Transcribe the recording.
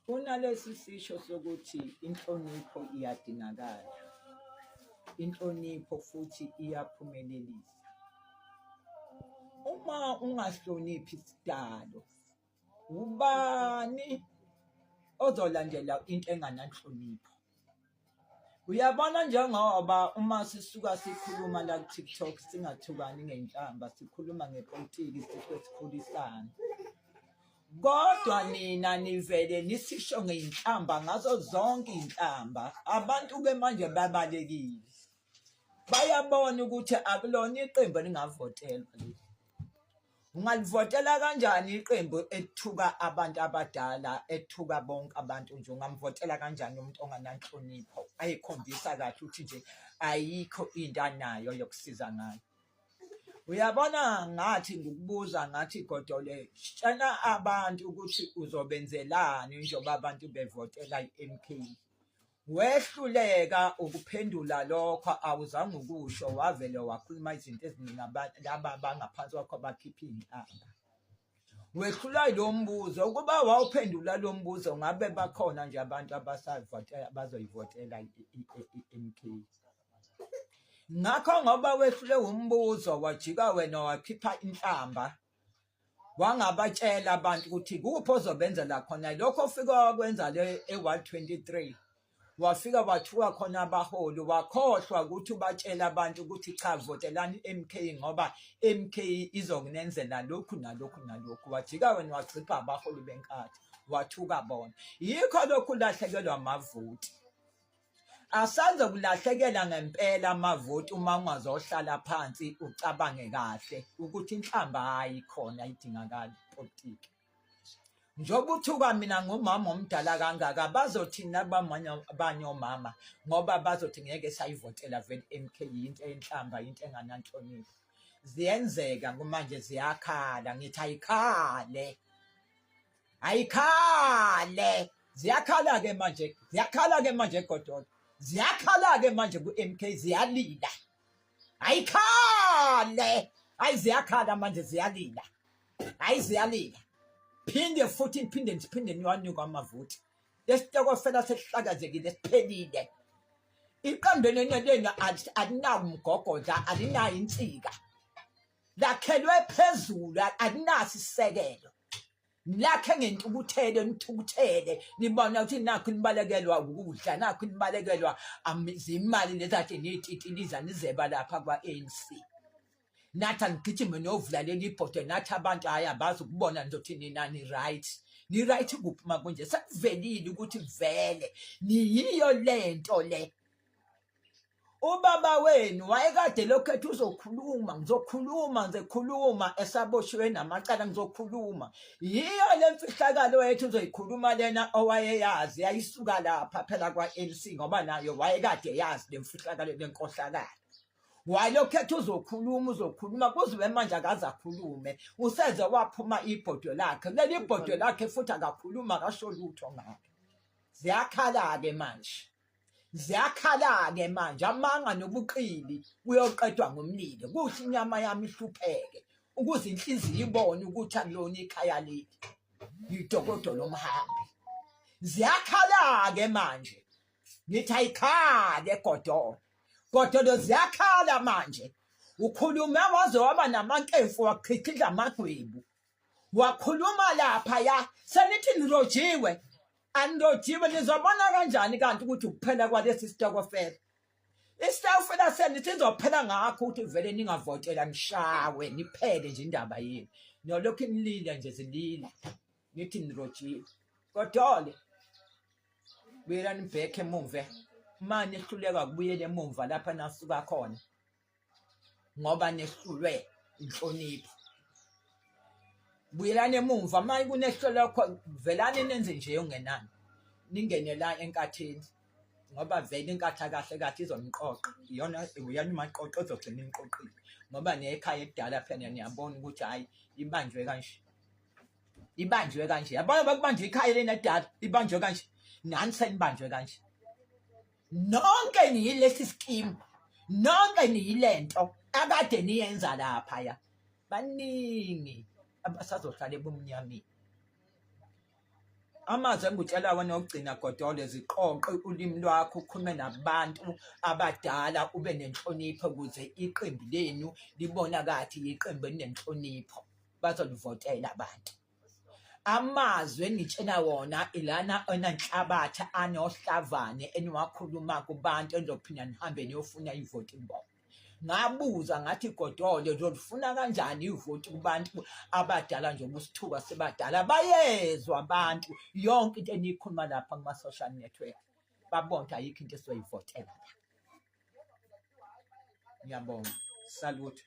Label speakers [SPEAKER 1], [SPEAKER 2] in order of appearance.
[SPEAKER 1] Kunalesi sisho sokuthi inhlonipho iyadingakala, inhlonipho futhi iyaphumelelisa. Uma ungahloniphi isidalo, ubani ozolandela into engananhlonipho? Uyabona njengoba uma sisuka sikhuluma la ku-TikTok singathukani ngenhlamba, sikhuluma ngepolitiki sikhulisana. Kodwa nina nivele nisisho ngey'nhlamba ngazo zonke iy'nhlamba. Abantu-ke manje babalekile. Bayabona ukuthi akulona iqembu elingavotelwa leli. Ungalivotela kanjani iqembu ethuka abantu abadala, ethuka bonke abantu nje? Ungamvotela kanjani umuntu ongananhlonipho, ayikhombisa kahle ukuthi nje ayikho into anayo yokusiza ngayo? Uyabona ngathi ngikubuza ngathi Godole, tshela abantu ukuthi uzobenzelani njengoba abantu bevotela i-MK. Wehluleka ukuphendula lokho, awuzange ukusho, wavele wakhuluma izinto eziningi abantu laba bangaphansi kwakho bakhipha iy'nhlamba. Wehlula lo mbuzo, ukuba wawuphendula lo mbuzo ngabe bakhona nje abantu abazoyivotela i-MK. Ngakho ngoba wehlule umbuzo wajika wena wakhipha inhlamba, wangabatshela abantu ukuthi kuphi ozobenzela khona lokho ofika wakwenza le e-123. Wafika wathuka khona abaholi, wakhohlwa ukuthi ubatshela abantu ukuthi cha, votelani MK ngoba MK izokunenzela lokhu nalokhu nalokhu. Wajika wena wachipha abaholi benkathi, wathuka bona. Yikho lokhu ulahlekelwa amavoti. Asanze kulahlekela ngempela amavoti uma ungazohlala phansi ucabange kahle ukuthi inhlamba hayikhona ayidingakali politiki. Njoba uthuka mina ngumama omdala kangaka, bazothina abanye omama ngoba bazothi ngeke sayivotela vele MK, into enhlamba, into engananhlonipho. Ziyenzeka manje, ziyakhala, ngithi ayikhale, ayikhale. Ziyakhala-ke manje, ziyakhala-ke manje Godolo, ziyakhala-ke manje ku-MK, ziyalila, ayikhale, hayi ziyakhala manje, ziyalila, hayi ziyalila. Phinde niwanikwa amavoti. Lesitokofela sesihlakazekile, siphelile. Iqembu lena alinawo umgogodla, alinayo insika, lakhelwe phezulu, alinaso isisekelo. Lakhe ngentukuthelo, nithukuthele, nibona ukuthi nakho nibalekelwa ukudla, nakho nibalekelwa izimali lezi kade niy'titiliza nizeba lapha kwa-ANC. Nathi angigijime novula leli bhodo, nathi abantu hhayi abazi ukubona nizothi nina ni-right. Ni-right kuphi uma kunje? Sekuvelile ukuthi vele niyiyo lento le. Ubaba wenu wayekade lokhu ethi uzokhuluma, ngizokhuluma, esaboshiwe namacala, ngizokhuluma. Yiyo le mfihlakalo yethu uzoyikhuluma lena owayeyazi, yayisuka lapha phela kwa-ANC ngoba nayo wayekade yazi le mfihlakalo lenkohlakalo. Walokhu ethi uzokhuluma, kuziwe manje akaze akhulume. Useze waphuma ibhodo lakhe, leli bhodo lakhe futhi akakhuluma, akasho lutho ngalo. Ziyakhala-ke manje. Ziyakhala-ke manje, amanga nobuqili kuyoqedwa ngomlilo. Kuthi inyama yami ihlupheke, ukuze inhliziyo ibone ukuthi akulona ikhaya leli, yidokodo lomhambi. Ziyakhala-ke manje, ngithi ayikhale Godolo, ziyakhala manje. Ukhulume waze waba namankefu, wakhithidla amagwebu. Wakhuluma laphaya, senithi nirojiwe. Anirojiwe, nizobona kanjani kanti ukuthi ukuphela kwalesi sitokofela? Isitokofela senithi nizophela ngakho ukuthi vele ningavotela nishawe, niphele nje indaba yenu. Nolokhu nilile nje zilile, nithi nirojiwe. Godole, buyela nibhekhe emuva. Uma nehluleka kubuyela emumva lapha nasuka khona ngoba nehlulwe inhlonipho, buyelani emumva. Uma kunehluleko velani nenze nje ungenani, ningene la enkatheni ngoba vele inkatha kahle izomqoqa. Iyona uyani maqoqo ezogcina imqoqile ngoba nekhaya edala phela niyabona ukuthi hayi ibanjwe kanje. Yabona bakubanje ikhaya lena edala ibanjwe kanje, nani senibanjwe kanje. Nonke niyilesi scheme, nonke niyilento akade niyenza laphaya. Baningi abasazohlala ebumnyameni. Amazwi engutshela wena okugcina Godole ziqoqe ulimi lwakho ukhulume nabantu abadala ube nenhlonipho ukuze iqembu lenu libonakala iqembu elinenhlonipho bazolivotela abantu. Amazwi engitshela wona ilana enanhlabatha anohlavane eniwakhuluma kubantu enizophinda nihambe niyofuna ivoti kubona. Ngabuza ngathi Godole uzolifuna kanjani ivoti kubantu abadala njengoba usithuka sebadala bayezwa abantu yonke into eniyikhuluma lapha kuma-social network babona ayikho into esizoyivotela. Ngiyabonga. Salute.